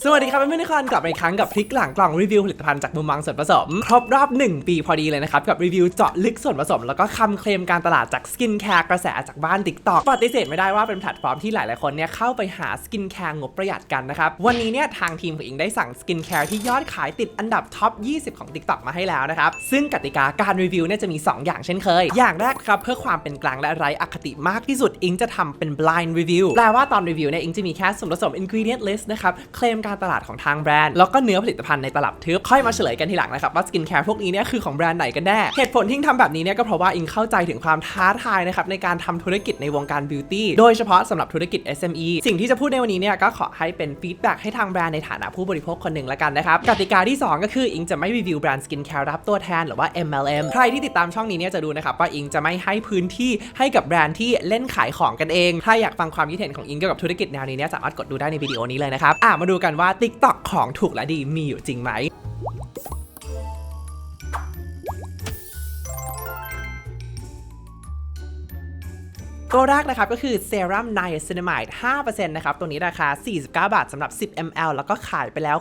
สวัสดีครับเพื่อนๆทุกคนกลับมาอีกครั้งกับพลิกหลังกล่องรีวิวผลิตภัณฑ์จากมุมมองส่วนผสมครบรอบ1 ปีพอดีเลยนะครับกับรีวิวเจาะลึกส่วนผสมแล้วก็คำเคลมการตลาดจากสกินแคร์กระแสจากบ้าน TikTok ปฏิเสธไม่ได้ว่าเป็นแพลตฟอร์มที่หลายๆคนเนี่ยเข้าไปหาสกินแคร์งบประหยัดกันนะครับวันนี้เนี่ยทางทีมของอิงได้สั่งสกินแคร์ที่ยอดขายติดอันดับท็อป20ของ TikTok มาให้แล้วนะครับซึ่งกติกาการรีวิวเนี่ยจะมี2อย่างเช่นเคยอย่างแรกครับเพื่อความเป็นกลางและไร้อคติมากที่สุดอิงจะทำเป็น blind review แปลว่าตอนรีวิวเนี่ยอิงจะมีแค่ส่วนผสม ingredient list นะครับเคลมการตลาดของทางแบรนด์แล้วก็เนื้อผลิตภัณฑ์ในตลับทึบค่อยมาเฉลยกันทีหลังนะครับว่าสกินแคร์พวกนี้เนี่ยคือของแบรนด์ไหนกันแน่เหตุผลที่ทำแบบนี้เนี่ยก็เพราะว่าอิงเข้าใจถึงความท้าทายนะครับในการทำธุรกิจในวงการบิวตี้โดยเฉพาะสำหรับธุรกิจ SME สิ่งที่จะพูดในวันนี้เนี่ยก็ขอให้เป็นฟีดแบ็กให้ทางแบรนด์ในฐานะผู้บริโภคคนหนึ่งละกันนะครับกติกาที่2ก็คืออิงจะไม่รีวิวแบรนด์สกินแคร์รับตัวแทนหรือว่า MLM ใครที่ติดตามช่องนี้เนี่ยจะดูนะครับว่าอิงจะไม่ให้พื้นที่ให้กับแบรนด์ที่เล่นขายของกันเองถ้าอยากฟังความคิดเห็นของอิงเกี่ยวกับธุรกิจแนวนี้เนี่ยสามารถกดดูได้ในวิดีโอนี้เลยนะครับมาดูกันว่า TikTok ของถูกและดีมีอยู่จริงไหมตัวแรกนะครับก็คือเซรั่มไนซินามายด์ 5% นะครับตัวนี้ราคา49 บาทสำหรับ10 ml แล้วก็ขายไปแล้ว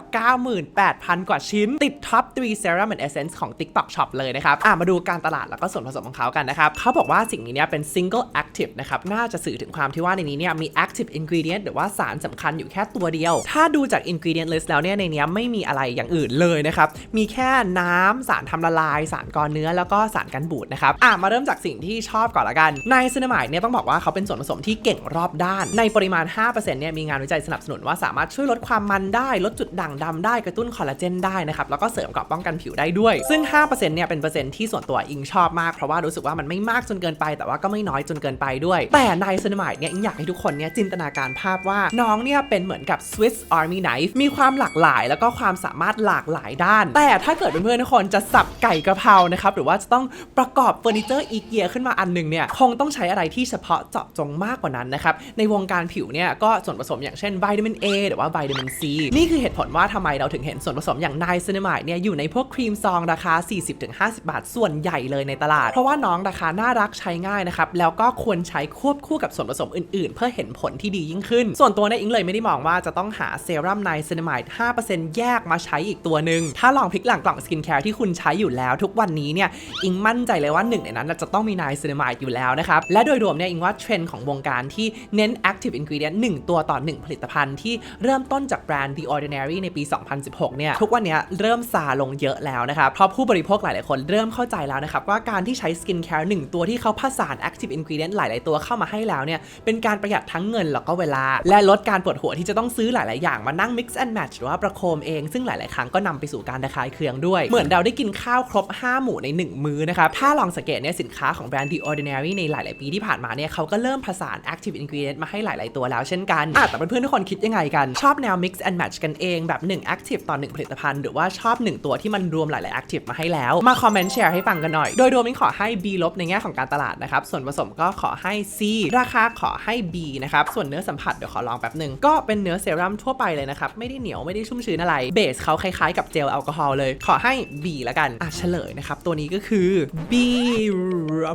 98,000 กว่าชิ้นติดท็อป3 Serum and Essence ของ TikTok Shop เลยนะครับมาดูการตลาดแล้วก็ส่วนผสมของเขากันนะครับเขาบอกว่าสิ่งนี้เนี่ยเป็น Single Active นะครับน่าจะสื่อถึงความที่ว่าในนี้เนี่ยมี Active Ingredient หรือว่าสารสำคัญอยู่แค่ตัวเดียวถ้าดูจาก Ingredient List แล้วเนี่ยในนี้ไม่มีอะไรอย่างอื่นเลยนะครับมีแค่น้ำสารทำละลายสารก่อเนื้อแล้วก็สารกันบูดนะครับมาเริ่มจากสิ่งที่ชอบก่อนละกันไนซินามายด์เนี่ยต้องบอกว่าเขาเป็นส่วนผสมที่เก่งรอบด้านในปริมาณ 5% เนี่ยมีงานวิจัยสนับสนุนว่าสามารถช่วยลดความมันได้ลดจุดด่างดำได้กระตุ้นคอลลาเจนได้นะครับแล้วก็เสริมเกราะป้องกันผิวได้ด้วยซึ่ง 5% เนี่ยเป็นเปอร์เซ็นต์ที่ส่วนตัวอิงชอบมากเพราะว่ารู้สึกว่ามันไม่มากจนเกินไปแต่ว่าก็ไม่น้อยจนเกินไปด้วยแต่ไนซินามายด์เนี่ยอิงอยากให้ทุกคนเนี่ยจินตนาการภาพว่าน้องเนี่ยเป็นเหมือนกับ Swiss Army Knife มีความหลากหลายแล้วก็ความสามารถหลากหลายด้านแต่ถ้าเกิดเพื่อนๆทุกคนจะสับไก่กระเพรานะครับหรือว่าจะต้องประกอบเฟอร์นิเจอร์อีเกียขึ้นมาอันนึงเนี่ยคงต้องใช้อะไรที่เฉพาะเจาะจงมากกว่านั้นนะครับในวงการผิวเนี่ยก็ส่วนผสมอย่างเช่นวิตามิน A หรือว่าวิตามิน C นี่คือเหตุผลว่าทำไมเราถึงเห็นส่วนผสมอย่างไนซินามายด์เนี่ยอยู่ในพวกครีมซองราคา 40-50 บาทส่วนใหญ่เลยในตลาดเพราะว่าน้องราคาน่ารักใช้ง่ายนะครับแล้วก็ควรใช้ควบคู่กับส่วนผสมอื่นๆเพื่อเห็นผลที่ดียิ่งขึ้นส่วนตัวเนี่ยอิงเลยไม่ได้มองว่าจะต้องหาเซรั่มไนซินามายด์ 5% แยกมาใช้อีกตัวหนึ่งถ้าลองพลิกหลังกล่องสกินแคร์ที่คุณใช้อยู่แล้วทุกวันนี้เนี่ยอิงมั่นใจเลยว่าหนึ่งในนั้นจะต้องมีไนซินามายด์อยู่แล้วนะครับและโดยรวมเนี่ยอิงว่าเทรนด์ของวงการที่เน้น Active Ingredient 1 ตัวต่อ 1 ผลิตภัณฑ์ที่เริ่มต้นจากแบรนด์ The Ordinary ในปี 2016 เนี่ยทุกวันนี้เริ่มซาลงเยอะแล้วนะครับเพราะผู้บริโภคหลายๆคนเริ่มเข้าใจแล้วนะครับว่าการที่ใช้สกินแคร์1ตัวที่เขาผสาน Active Ingredient หลายๆตัวเข้ามาให้แล้วเนี่ยเป็นการประหยัดทั้งเงินแล้วก็เวลาและลดการปวดหัวที่จะต้องซื้อหลายๆอย่างมานั่ง mix and match หรือว่าประโคมเองซึ่งหลายๆครั้งก็นำไปสู่การระคายเคืองด้วยเหมือนเราได้กินข้าวครบ5 หมู่ใน1มื้อนะครับถ้าลองสังเกตเนี่ยสินค้าของแบรนด์ The Ordinary ในหลายๆปีที่ผ่านมาเนี่ยเขาก็เริ่มผสาน Active Ingredient มาให้หลายๆตัวแล้วเช่นกันแต่เพื่อนๆทุกคนคิดยังไงกันชอบแนว mix and match กันเองแบบ1 active ต่อ1ผลิตภัณฑ์หรือว่าชอบ1ตัวที่มันรวมหลายๆ active มาให้แล้วมาคอมเมนต์แชร์ให้ฟังกันหน่อยโดยรวมมิ้งขอให้ B ลบในแง่ของการตลาดนะครับส่วนผสมก็ขอให้ C ราคาขอให้ B นะครับส่วนเนื้อสัมผัสเดี๋ยวขอลองแป๊บนึงก็เป็นเนื้อเซรั่มทั่วไปเลยนะครับไม่ได้เหนียวไม่ได้ชุ่มชื้นอะไรเบสเขาคล้ายๆกับเจลแอลกอฮอล์เลยขอให้ B ละกันเฉลยนะครับตัวนี้ก็คือ B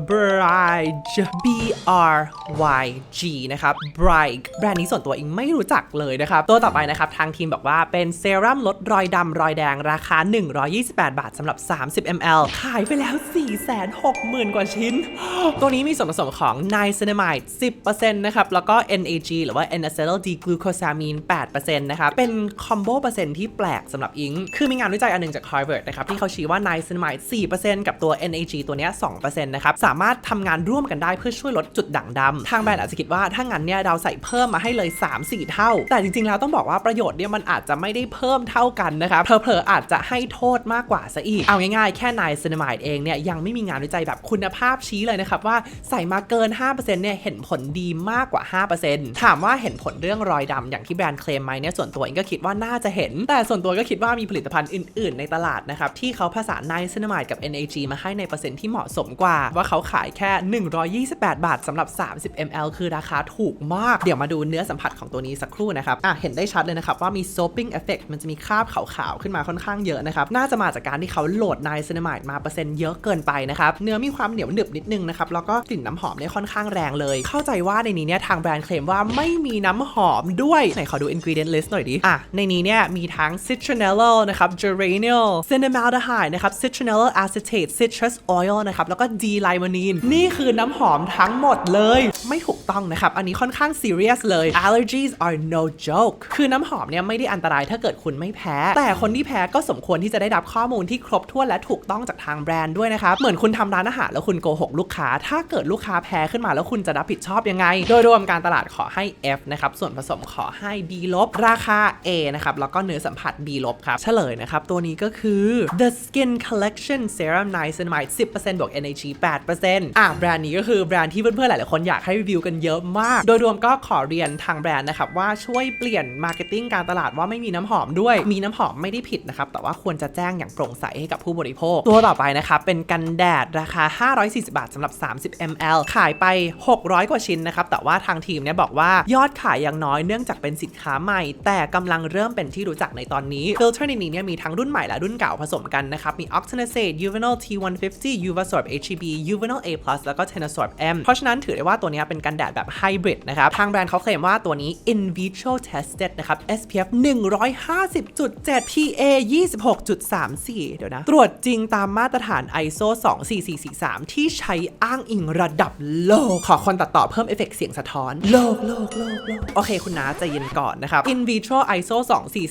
BRYG นะครับ Bright แบรนด์นี้ส่วนตัวอิงไม่รู้จักเลยนะครับตัวต่อไปนะครับทางทีมบอกว่าเป็นเซรั่มลดรอยดำรอยแดงราคา128 บาทสำหรับ30 ml ขายไปแล้ว 460,000 กว่าชิ้นตัวนี้มีส่วนผสมของไนซินามายด์ 10% นะครับแล้วก็ NAG หรือว่า N-acetyl-D-glucosamine 8% นะครับเป็นคอมโบเปอร์เซ็นต์ที่แปลกสำหรับอิงคือมีงานวิจัยอันนึงจาก Harvard นะครับที่เขาชี้ว่าไนซินามายด์ 4% กับตัว NAG ตัวเนี้ย 2% นะครับสามารถทำงานร่วมกันได้เพื่อช่วยลดจุดด่างดำทางแบรนด์อาจจะคิดว่าถ้างั้นเนี่ยเราใส่เพิ่มมาให้เลย 3-4 เท่าแต่จริงๆแล้วต้องบอกว่าประโยชน์เนี่ยมันอาจจะไม่ได้เพิ่มเท่ากันนะครับเผลอๆอาจจะให้โทษมากกว่าซะอีกเอาง่ายๆแค่ไนซินามายด์เองเนี่ยยังไม่มีงานวิจัยแบบคุณภาพชี้เลยนะครับว่าใส่มาเกิน 5% เนี่ยเห็นผลดีมากกว่า 5% ถามว่าเห็นผลเรื่องรอยดำอย่างที่แบรนด์เคลมไหมเนี่ยส่วนตัวเองก็คิดว่าน่าจะเห็นแต่ส่วนตัวก็คิดว่ามีผลิตภัณฑ์อื่นๆในตลาดนะครับที่เขาผสานไนซินามายด์กับ NAG มาให้ในเปอร์เซ็นต์ที่เหมาะสมกว่าว่าเขาขายแค่128 บาทสำหรับ รับ30 ml คือราคาถูกมากเดี๋ยวมาดูเนื้อสัมผัสของตัวนี้สักครู่นะครับเห็นได้ชัดเลยนะครับว่ามี soaping effect มันจะมีคราบขาวๆขึ้นมาค่อนข้างเยอะนะครับน่าจะมาจากการที่เขาโหลดไนซินามายด์มาเปอร์เซ็นต์เยอะเกินไปนะครับเนื้อมีความเหนียวหนึบนิดนึงนะครับแล้วก็กลิ่นน้ำหอมเนี่ยค่อนข้างแรงเลยเข้าใจว่าในนี้เนี่ยทางแบรนด์เคลมว่าไม่มีน้ำหอมด้วยไหนขอดู ingredient list หน่อยดิในนี้เนี่ยมีทั้ง citronellol นะครับ geraniol cinnamaldehyde นะครับ citronellol acetate citrus oil นะครับแล้วก็ D-limonene นี่คือน้ำหอมทั้งหมดเลยไม่ถูกต้องนะครับอันนี้ค่อนข้าง serious เลย allergies are no joke คือน้ำหอมเนี่ยไม่ได้อันตรายถ้าเกิดคุณไม่แพ้แต่คนที่แพ้ก็สมควรที่จะได้รับข้อมูลที่ครบถ้วนและถูกต้องจากทางแบรนด์ด้วยนะครับเหมือนคุณทำร้านอาหารแล้วคุณโกหกลูกค้าถ้าเกิดลูกค้าแพ้ขึ้นมาแล้วคุณจะรับผิดชอบยังไงโดยรวมการตลาดขอให้ F นะครับส่วนผสมขอให้ B ลบราคา A นะครับแล้วก็เนื้อสัมผัส B ลบครับเฉลยนะครับตัวนี้ก็คือ The Skin Collection Serum Niacinamide 10% บวก NAG 8%แบรนด์นี้ก็คือแบรนด์ที่เพื่อนๆหลายๆคนอยากให้รีวิวกันเยอะมากโดยรวมก็ขอเรียนทางแบรนด์นะครับว่าช่วยเปลี่ยน marketing การตลาดว่าไม่มีน้ำหอมด้วยมีน้ำหอมไม่ได้ผิดนะครับแต่ว่าควรจะแจ้งอย่างโปร่งใสให้กับผู้บริโภคตัวต่อไปนะครับเป็นกันแดดราคา540 บาทสำหรับ30 ml ขายไป600กว่าชิ้นนะครับแต่ว่าทางทีมเนี่ยบอกว่ายอดขายยังน้อยเนื่องจากเป็นสินค้าใหม่แต่กำลังเริ่มเป็นที่รู้จักในตอนนี้ฟิลเตอร์ในนี้เนี่ยมีทั้งรุ่นใหม่และรุ่นเก่าผสมกันนะครับมี Octinoxate Uvinol T150 Uvasorb HEB Uvinol A+ แล้วก็ Tenasorb M เพราะฉะนั้นถือได้ว่าตัวนี้เป็นกันแดดแบบไฮบริดนะครับทางแบรนด์เขาเคลมว่าตัวนี้ in vitro tested นะครับ SPF 150.7 PA 26.34 เดี๋ยวนะตรวจจริงตามมาตรฐาน ISO 24443ที่ใช้อ้างอิงระดับโลกขอคนตัดต่อเพิ่มเอฟเฟกต์เสียงสะท้อนโลกโอเคคุณน้าใจเย็นก่อนนะครับ in vitro ISO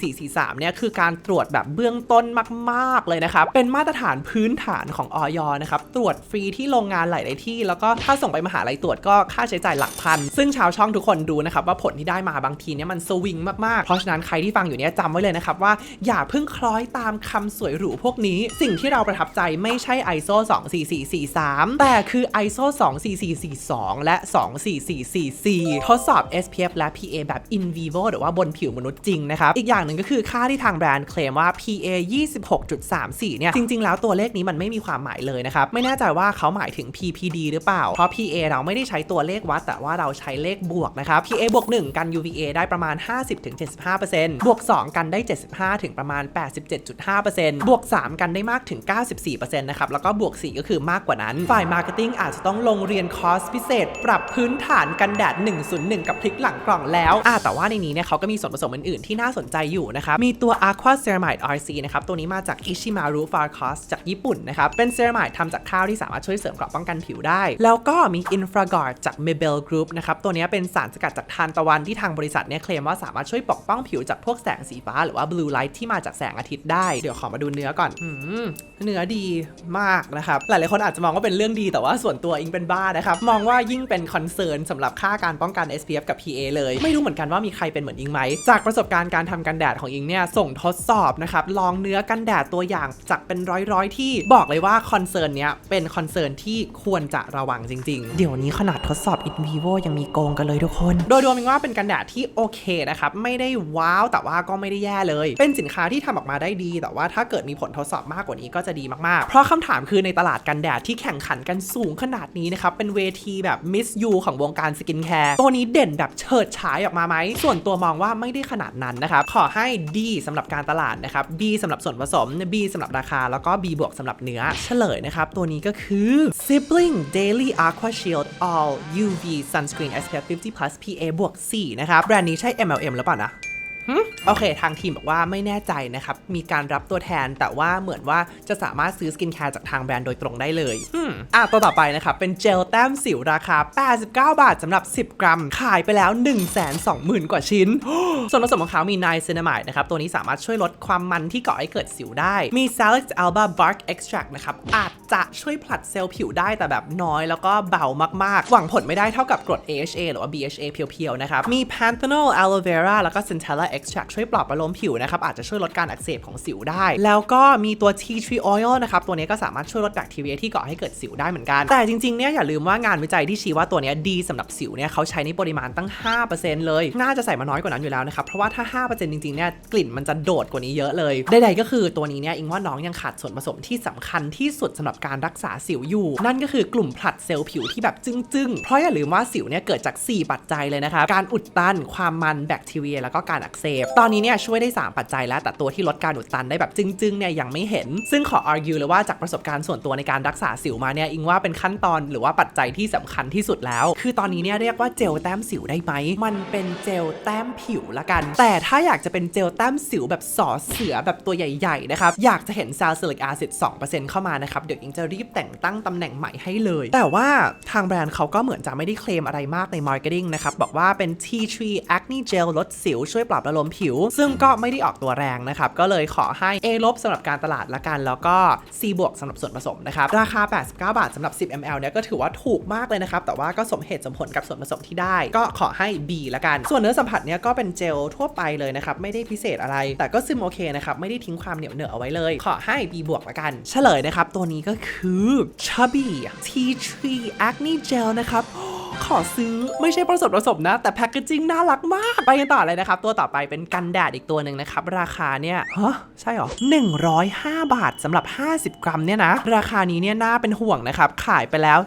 24443เนี่ยคือการตรวจแบบเบื้องต้นมากๆเลยนะครับเป็นมาตรฐานพื้นฐานของอย.นะครับตรวจฟรีที่โรงงานหลายๆที่แล้วก็ถ้าส่งไปมหาลัยตรวจก็ค่าใช้จ่ายหลักพันซึ่งชาวช่องทุกคนดูนะครับว่าผลที่ได้มาบางทีเนี่ยมันสวิงมากๆเพราะฉะนั้นใครที่ฟังอยู่เนี่ยจำไว้เลยนะครับว่าอย่าเพิ่งคล้อยตามคำสวยหรูพวกนี้สิ่งที่เราประทับใจไม่ใช่ ISO 24443แต่คือ ISO 24442และ24444ทดสอบ SPF และ PA แบบ in vivo หรือว่าบนผิวมนุษย์จริงนะครับอีกอย่างหนึ่งก็คือค่าที่ทางแบรนด์เคลมว่า PA 26.34 เนี่ยจริงๆแล้วตัวเลขนี้มันไม่มีความหมายเลยนะครับไม่แน่ใจว่าเขาหมายถึง PPD หรือเปล่าเพราะ PA เราไม่ได้ใช้ตัวเลขวัดแต่ว่าเราใช้เลขบวกนะครับ PA บวก 1 กัน UVA ได้ประมาณ 50-75% บวก 2 กันได้ 75 ถึงประมาณ 87.5% บวก 3 กันได้มากถึง 94% นะครับแล้วก็บวก 4 ก็คือมากกว่านั้นฝ่าย Marketing อาจจะต้องลงเรียนคอร์สพิเศษปรับพื้นฐานกันแดด 101 กับพลิกหลังกล่องแล้วแต่ว่าในนี้เนี่ยเขาก็มีส่วนผสมอื่นๆที่น่าสนใจอยู่นะครับมีตัว Aqua Ceramide RC นะครับตัวนี้มาจาก Ishimaru Farcos จากญี่ปุ่นนะครับเป็นเซรามายด์ทำจากข้าวที่สามารถช่วยเสริมเกราะป้องกันผิวได้แล้วก็มี Infraguard จาก Mebel Group นะครับตัวนี้เป็นสารสกัดจากทานตะวันที่ทางบริษัทเนี่ยเคลมว่าสามารถช่วยปกป้องผิวจากพวกแสงสีฟ้าหรือว่า Blue Light ที่มาจากแสงอาทิตย์ได้เดี๋ยวขอมาดูเนื้อก่อนเนื้อดีมากนะครับหลายๆคนอาจจะมองว่าเป็นเรื่องดีแต่ว่าส่วนตัวอิงเป็นบ้านะครับมองว่ายิ่งเป็นคอนเซิร์นสำหรับค่าการป้องกัน SPF กับ PA เลยไม่รู้เหมือนกันว่ามีใครเป็นเหมือนอิงไหมจากประสบการณ์การทำกันแดดของอิงเนี่ยส่งทดสอบนะครับลองเนื้อกันแดดตัวอย่างจากเป็นร้อยที่บอกเลยว่าคอนเซิร์นเนี้ยเป็นคอนเซิร์นที่ควรจะระวังจริงๆเดี๋ยวนี้ขนาดทดสอบ in vivo ยังมีโกงกันเลยทุกคนโดยรวมอิงว่าเป็นกันแดดที่โอเคนะครับไม่ได้ว้าวแต่ว่าก็ไม่ได้แย่เลยเป็นสินค้าที่ทำออกมาได้ดีแต่ว่าถ้าเกิดมีผลทดสอบมากกว่านี้ก็จะดีมากๆเพราะคำถามคือในตลาดกันแดดที่แข่งขันกันสูงขนาดนี้นะครับเป็นเวทีแบบ Miss You ของวงการสกินแคร์ตัวนี้เด่นแบบเฉิดฉายออกมาไหมส่วนตัวมองว่าไม่ได้ขนาดนั้นนะครับขอให้ D สำหรับการตลาดนะครับ B สำหรับส่วนผสม B สำหรับราคาแล้วก็ B บวกสำหรับเนื้อเฉลยนะครับตัวนี้ก็คือ Sibling Daily Aqua Shield All UV Sunscreen SPF 50+ PA บวก 4 นะครับแบรนด์นี้ใช่ MLM หรือเปล่านะโอเคทางทีมบอกว่าไม่แน่ใจนะครับมีการรับตัวแทนแต่ว่าเหมือนว่าจะสามารถซื้อสกินแคร์จากทางแบรนด์โดยตรงได้เลยตัวต่อไปนะครับเป็นเจลแต้มสิวราคา89 บาทสำหรับ10 กรัมขายไปแล้ว 120,000 กว่าชิ้น ส่วนผสมของเขามีไนซินามายด์นะครับตัวนี้สามารถช่วยลดความมันที่ก่อให้เกิดสิวได้มี Salix alba bark extract นะครับอาจจะช่วยผลัดเซลล์ผิวได้แต่แบบน้อยแล้วก็เบามากๆหวังผลไม่ได้เท่ากับกรด AHA หรือว่า BHA เพียวๆนะครับมี Panthenol aloe vera แล้วก็ Centella extract ช่วยปลอบประโลมผิวนะครับอาจจะช่วยลดการอักเสบของสิวได้แล้วก็มีตัว tea tree oil นะครับตัวนี้ก็สามารถช่วยลดแบคทีเรียที่ก่อให้เกิดสิวได้เหมือนกันแต่จริงๆเนี่ยอย่าลืมว่างานวิจัยที่ชี้ว่าตัวนี้ดีสำหรับสิวเนี่ยเขาใช้ในปริมาณตั้ง 5% เลยน่าจะใส่มาน้อยกว่านั้นอยู่แล้วนะครับเพราะว่าถ้า 5% จริงๆเนี่ยกลิ่นมันจะโดดกว่านี้เยอะเลยใดๆก็คือตัวนี้เนี่ยอิงว่าน้องยังขาดส่วนผสมที่สำคัญที่สุดสำหรับการรักษาสิวอยู่นั่นก็คือกลุ่มผลัดเซลล์ผิวที่แบบจึ้งๆเพราะอย่าลืมว่าสิวเนี่ยเกิดจาก4ปัจจัยเลยนะครับการอุดตันความมันแบคทีเรียแล้วก็การอักเสบตอนนี้เนี่ยช่วยได้3ปัจจัยแล้วแต่ตัวที่ลดการอุดตันได้แบบจึ้งๆเนี่ยยังไม่เห็นซึ่งขอ argue เลยว่าจากประสบการณ์ส่วนตัวในการรักษาสิวมาเนี่ยอิงว่าเป็นขั้นตอนหรือว่าปัจจัยที่สำคัญที่สุดแล้วคือตอนนี้เนี่ยเรียกว่าเจลแต้มสิวได้ไหมมันเป็นเจลแต้มผิวละกันแต่ถ้าอยากจะเป็นเจลแต้มสิวแบบสอเสือแบบตัวใหญ่ๆนะครับอยากจะเห็น salicylic acid 2% เข้ามานะครับเดี๋ยวอิงจะรีบแต่งตั้งตำแหน่งใหม่ให้เลยแต่ว่าทางแบรนด์เขาก็เหมือนจะไม่ได้เคลมอะไรมากใน marketing นะครับบอกว่าเป็น tea tree acne gel ลดสิวช่วยปรับประโลมผิวซึ่งก็ไม่ได้ออกตัวแรงนะครับก็เลยขอให้ A ลบสำหรับการตลาดละกันแล้วก็ C บวกสำหรับส่วนผสมนะครับราคา89 บาทสำหรับ10 ml เนี่ยก็ถือว่าถูกมากเลยนะครับแต่ว่าก็สมเหตุสมผลกับส่วนผสมที่ได้ก็ขอให้ B ละกันส่วนเนื้อสัมผัสเนี่ยก็เป็นเจลทั่วไปเลยนะครับไม่ได้พิเศษอะไรแต่ก็ซึมโอเคนะครับไม่ได้ทิ้งความเหนียวเหนอะเอาไว้เลยขอให้ B บวกละกันเฉลยนะครับตัวนี้ก็คือ Chubby Tea Tree Acne Gel นะครับขอซื้อไม่ใช่ผสมนะแต่แพคเกจจิ้งน่ารักมากไปกันต่อเลยนะครับตัวต่อไปเป็นกันแดดอีกตัวหนึ่งนะครับราคาเนี่ยใช่หรอ105 บาทสำหรับ50 กรัมเนี่ยนะราคานี้เนี่ยน่าเป็นห่วงนะครับขายไปแล้ว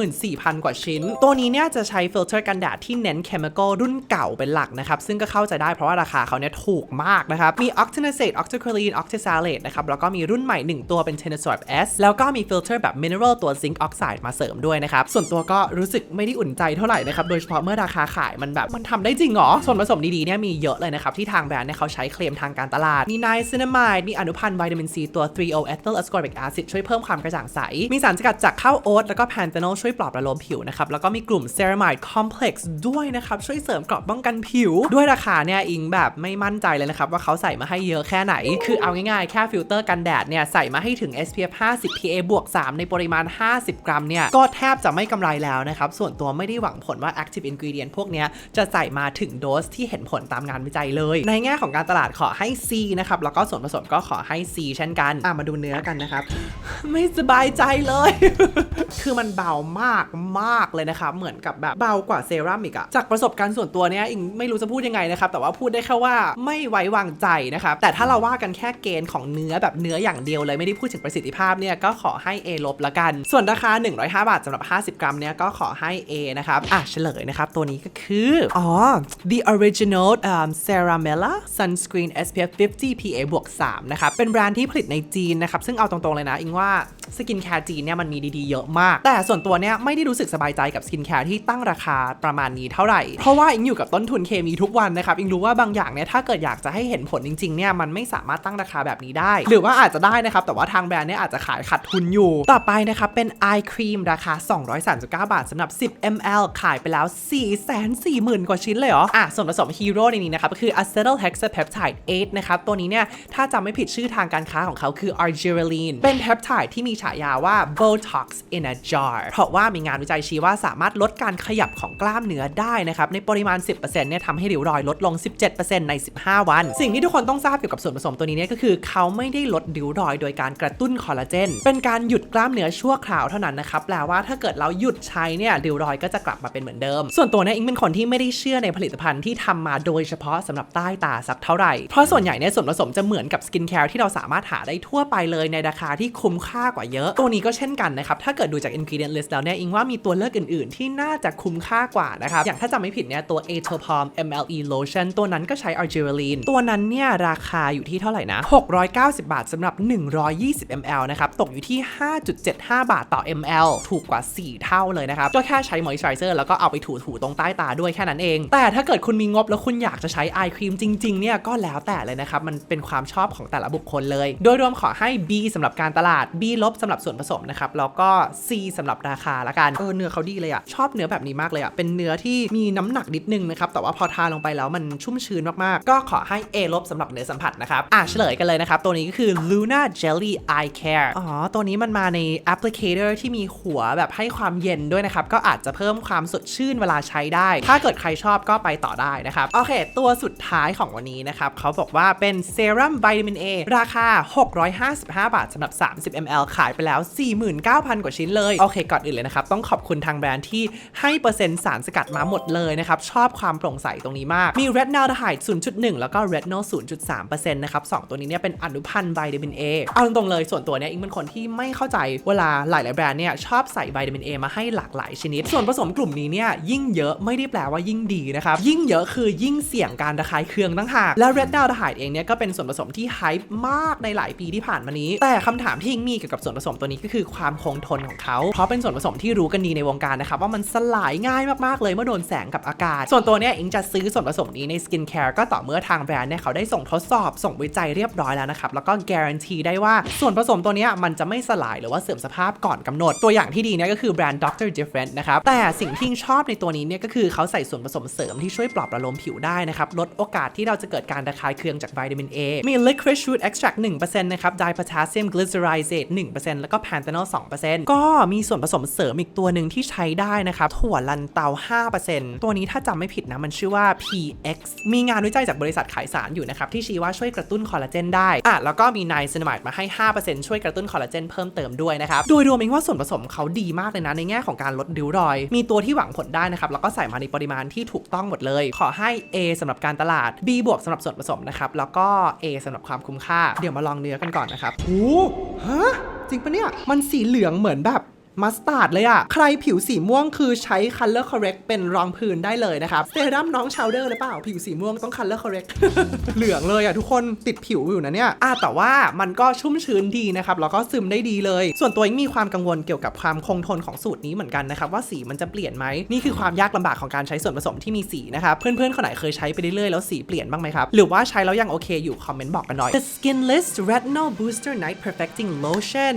34,000 กว่าชิ้นตัวนี้เนี่ยจะใช้ฟิลเตอร์กันแดดที่เน้นเคมีคอลรุ่นเก่าเป็นหลักนะครับซึ่งก็เข้าใจได้เพราะว่าราคาเขาเนี่ยถูกมากนะครับมี octinoxate octocrylene octisalate นะครับแล้วก็มีรุ่นใหม่1ตัวเป็น Tenasoib S แล้วก็มีฟิลเตอร์แบบ mineral ตัว zinc oxide มาเสริมด้วยนะครับส่วนตัวก็รู้สึกไม่ได้อุ่นใจเท่าไหร่นะครับโดยเฉพาะเมื่อราคาขายมันทำได้จริงเหรอส่วนผสมดีๆเนี่ยมีเยอะเลยนะครับที่ทางแบรนด์เนี่ยเขาใช้เคลมทางการตลาดมีไนซินามายมีอนุพันธ์วิตามินซีตัว 3O ethyl ascorbic acid ช่วยเพิ่มความกระจ่างใสมีสารสกัดจากข้าวโอ๊ตแล้วก็แพนเทนอลช่วยปลอบประโลมผิวนะครับแล้วก็มีกลุ่มเซรามายด์คอมเพล็กซ์ด้วยนะครับช่วยเสริมเกราะป้องกันผิวด้วยราคาเนี่ยอิงแบบไม่มั่นใจเลยนะครับว่าเขาใส่มาให้เยอะแค่ไหนคือเอาง่ายๆแค่ฟิลเตอร์กันแดดเนี่ยใส่มาให้ถึง SPF 50 PA บวก 3ในปริมาณ50 กรัมเนี่ยก็แทบจะไม่กำไรแล้วนะครับส่วนตัวไม่ได้หวังผลว่า active ingredient พวกเนี้ยจะใส่มาถึงโดสที่เห็นผลตามงานวิจัยเลยในแง่ของการตลาดขอให้ C นะครับแล้วก็ส่วนผสมก็ขอให้ C เช่นกันมาดูเนื้อกันนะครับไม่สบายใจเลย คือมันเบามากเลยนะครับเหมือนกับแบบเบากว่าเซรั่มอีกอะจากประสบการณ์ส่วนตัวเนี้ยอิงไม่รู้จะพูดยังไงนะครับแต่ว่าพูดได้แค่ว่าไม่ไว้วางใจนะครับแต่ถ้าเราว่ากันแค่เกณฑ์ของเนื้อแบบเนื้ออย่างเดียวเลยไม่ได้พูดถึงประสิทธิภาพเนี่ยก็ขอให้ A ลบละกันส่วนราคา105 บาทสำหรับ50 กรัมเนี่ยก็ขอให้ A นะครับเฉลยนะครับตัวนี้ก็คือThe Original Ceramella Sunscreen SPF 50 PA บวก 3นะครับเป็นแบรนด์ที่ผลิตในจีนนะครับซึ่งเอาตรงๆเลยนะอิงว่าสกินแคร์จีนเนี่ยมันมีดีๆเยอะมากแต่ส่วนตัวเนี่ยไม่ได้รู้สึกสบายใจกับสกินแคร์ที่ตั้งราคาประมาณนี้เท่าไหร่เพราะว่าอิงอยู่กับต้นทุนเคมีทุกวันนะครับอิงรู้ว่าบางอย่างเนี่ยถ้าเกิดอยากจะให้เห็นผลจริงๆเนี่ยมันไม่สามารถตั้งราคาแบบนี้ได้หรือว่าอาจจะได้นะครับแต่ว่าทางแบรนด์เนี่ยอาจจะขายขาดทุนอยู่ต่อไปนะครับเป็น Eye Cream ราคา239 บาทสำหรับ10 ml ขายไปแล้ว 440,000 กว่าชิ้นเลยเหรอส่วนผสมฮีโร่ในนี้นะครับก็คือ Acetyl Hexapeptide 8นะครับตัวนี้เนี่ยถ้าจำไม่ผิดชื่อทางการค้าของเขาคือ Argireline เป็น peptide ที่มีฉายาว่า Botox in a jar เพราะว่ามีงานวิจัยชี้ว่าสามารถลดการขยับของกล้ามเนื้อได้นะครับในปริมาณ 10% เนี่ยทำให้ริ้วรอยลดลง 17% ใน 15 วันสิ่งที่ทุกคนต้องทราบเกี่ยวกับส่วนผสมตัวนี้เนี่ยก็คือเขาไม่ได้ลดริ้วรอยโดยการกระตุ้นคอลลาเจนเป็นการหยุดกล้ามเนื้อชั่วคราวเท่านั้นนะครับแปลว่าถ้าเกิดเราหยุดใช้เนี่ยริ้วรอยก็จะกลับมาเป็นเหมือนเดิมส่วนตัวเนี่ยอิงเป็นคนที่ไม่ได้เชื่อในผลิตภัณฑ์ที่ทำมาโดยเฉพาะสำหรับใต้ตาสักเท่าไหร่เพราะส่วนใหญ่เนี่ยส่วนผสมจะเหมือนกับสกินแคร์ที่เราสามารถหาได้ทั่วไปเลยในราคาที่คุ้มค่ากว่าเยอะตัวนี้ก็เช่นกันนะครับถ้าเกิดดูจาก ingredient list แล้วเนี่ยอิงว่ามีตัวเลือกอื่นๆที่น่าจะคุ้มค่ากว่านะครับอย่างถ้าจำไม่ผิดเนี่ยตัว Atopalm MLE lotion ตัวนั้นก็ใช้ Argireline ตัวนั้นเนี่ยราคาอยู่ที่เท่าไหร่นะ690 บาทสำหรับ120 ml นะครับตกอยู่ที่ 5.75 บาทต่อ ml ถูกกว่า4เท่าเลยนะครับก็แค่ใช้ moisturizer แล้วก็เอาไปถูๆตรงใต้ตาด้วยแค่นั้นเองแต่ถ้าเกิดคุณมีงบแล้วคุณอยากจะใช้ eye cream จริงๆเนี่ยก็แล้วแต่เลยนะครับมันเป็นความชอบของแต่ละบุคคลเลยโดยรวมขอให้ B สำหรับการตลาด B ลบสำหรับส่วนผสมนะครับแล้วก็ C สำหรับราคาละกันเนื้อเขาดีเลยอะชอบเนื้อแบบนี้มากเลยอะเป็นเนื้อที่มีน้ำหนักนิดนึงนะครับแต่ว่าพอทาลงไปแล้วมันชุ่มชื้นมากๆก็ขอให้ A ลบสำหรับเนื้อสัมผัสนะครับเฉลยกันเลยนะครับตัวนี้ก็คือ Luna Jelly Eye Care ตัวนี้มันมาใน applicator ที่มีหัวแบบให้ความเย็นด้วยนะครับก็อาจจะเพิ่ม พิ่มความสดชื่นเวลาใช้ได้ถ้าเกิดใครชอบก็ไปต่อได้นะครับโอเคตัวสุดท้ายของวันนี้นะครับเขาบอกว่าเป็นเซรั่มวิตามิน A ราคา655 บาทสำหรับ30 ml ขายไปแล้ว 49,000 กว่าชิ้นเลยโอเคก่อนอื่นเลยนะครับต้องขอบคุณทางแบรนด์ที่ให้เปอร์เซ็นต์สารสกัดมาหมดเลยนะครับชอบความโปร่งใสตรงนี้มากมี retinaldehyde 0.1 แล้วก็ retinol 0.3% นะครับ2ตัวนี้เนี่ยเป็นอนุพันธ์วิตามิน A เอาตรงๆเลยส่วนตัวเนี่ยอิงเป็นคนที่ไม่เข้าใจเวลาหลายๆแบรนด์เนี่ยชอบใส่วิตามิน A มาให้หลากหลายชนิดส่วนผสมกลุ่มนี้เนี่ยยิ่งเยอะไม่ได้แปลว่ายิ่งดีนะครับยิ่งเยอะคือยิ่งเสี่ยงการระคายเคืองต่างหากและ retinaldehyde เองเนี่ยก็เป็นส่วนผสมที่ไฮป์มากในหลายปีที่ผ่านมานี้แต่คำถามที่อิงมีเกี่ยวกับส่วนผสมตัวนี้ก็คือความคงทนของเขาเพราะเป็นส่วนผสมที่รู้กันดีในวงการนะครับว่ามันสลายง่ายมากๆเลยเมื่อโดนแสงกับอากาศส่วนตัวเนี่ยอิงจะซื้อส่วนผสมนี้ในสกินแคร์ก็ต่อเมื่อทางแบรนด์เนี่ยเขาได้ส่งทดสอบส่งวิจัยเรียบร้อยแล้วนะครับแล้วก็การันตีได้ว่าส่วนผสมตัวนี้มันจะไม่สลายหรือว่าเสื่อมสภาพก่อนกำหนดตัวอย่างที่ดีเนี่ยก็คือแบรนด์ Dr. Different นะครับแต่สิ่งที่ชอบในตัวนี้เนี่ยก็คือเขาใส่ส่วนผสมเสริมที่ช่วยปลอบประโลมผิวได้นะครับลดโอกาสที่เราจะเกิดการระคายเคืองจากวิตามิน A มี licorice root extract 1% นะครับ dipotassium glycyrrhizate 1% แล้วก็ panthenol 2% ก็มีส่วนผสมเสริมอีกตัวหนึ่งที่ใช้ได้นะครับถั่วลันเตา 5% ตัวนี้ถ้าจำไม่ผิดนะมันชื่อว่า PX มีงานวิจัยจากบริษัทขายสารอยู่นะครับที่ชี้ว่าช่วยกระตุ้นคอลลาเจนได้แล้วก็มีไนซินามายด์มาให้ 5% ช่วยกระตุ้นคอลลาเจนเพิ่มเติมด้วยนะครับโดยรวมเองว่าส่วนผสมเขาดีมากเลยนะในแง่ของการลดริ้วรอยมีตัวที่หวังผลได้นะครับแล้วก็ใส่มาในปริมาณที่ถูกต้องหมดเลยขอให้ A สำหรับการตลาด B บวกสำหรับส่วนผสมนะครับแล้วก็ A สำหรับความคุ้มค่าเดี๋ยวมาลองเนื้อกันก่อนนะครับโอ้ฮะจริงปะเนี่ยมันสีเหลืองเหมือนแบบมัสตาร์ดเลยอะใครผิวสีม่วงคือใช้ color correct เป็นรองพื้นได้เลยนะครับเซรั่มน้องชาวเดอร์หรือเปล่าผิวสีม่วงต้อง color correct เหลืองเลยอะทุกคนติดผิวอยู่นะเนี่ยแต่ว่ามันก็ชุ่มชื้นดีนะครับแล้วก็ซึมได้ดีเลยส่วนตัวยังมีความกังวลเกี่ยวกับความคงทนของสูตรนี้เหมือนกันนะครับว่าสีมันจะเปลี่ยนไหมนี่คือความยากลำบากของการใช้ส่วนผสมที่มีสีนะครับเพื่อนๆคนไหนเคยใช้ไปเรื่อยๆแล้วสีเปลี่ยนบ้างไหมครับหรือว่าใช้แล้วยังโอเคอยู่คอมเมนต์บอกกันหน่อย The Skinless Retinol Booster Night Perfecting Lotion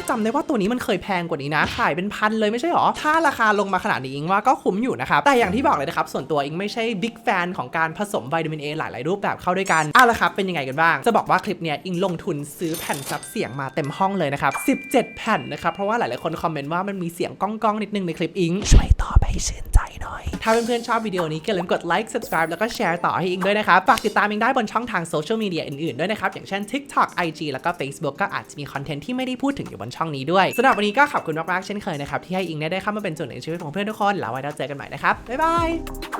จำได้ว่าตัวนี้มันเคยแพงกว่านี้นะขายเป็นพันเลยไม่ใช่หรอถ้าราคาลงมาขนาดนี้อิงว่าก็คุ้มอยู่นะครับแต่อย่างที่บอกเลยนะครับส่วนตัวอิงไม่ใช่บิ๊กแฟนของการผสมวิตามิน A หลายๆรูปแบบเข้าด้วยกันละครับเป็นยังไงกันบ้างจะบอกว่าคลิปเนี้ยอิงลงทุนซื้อแผ่นซับเสียงมาเต็มห้องเลยนะครับ17 แผ่นนะครับเพราะว่าหลายๆคนคอมเมนต์ว่ามันมีเสียงก้องๆนิดนึงในคลิปอิงช่วยตอบให้ชื่นใจหน่อยถ้าเพื่อนๆชอบวิดีโอนี้ก็อย่าลืมกดไลค์ subscribe แล้วก็แชร์ต่อให้อิงด้วยนะครับฝากติดตามอิงได้บนช่องทางโซเชียลมีเดียอื่นๆด้วยนะครับอย่างเช่น TikTok IG แล้วก็ Facebook ก็อาจจะมีคอนเทนต์ที่ไม่ได้พูดถึงอยู่บนช่องนี้ด้วยสำหรับวันนี้ก็ขอบคุณมากๆเช่นเคยนะครับที่ให้อิงได้เข้ามาเป็นส่วนหนึ่งในชีวิตของเพื่อนทุกคนแล้วไว้เราเจอกันใหม่นะครับบ๊ายบาย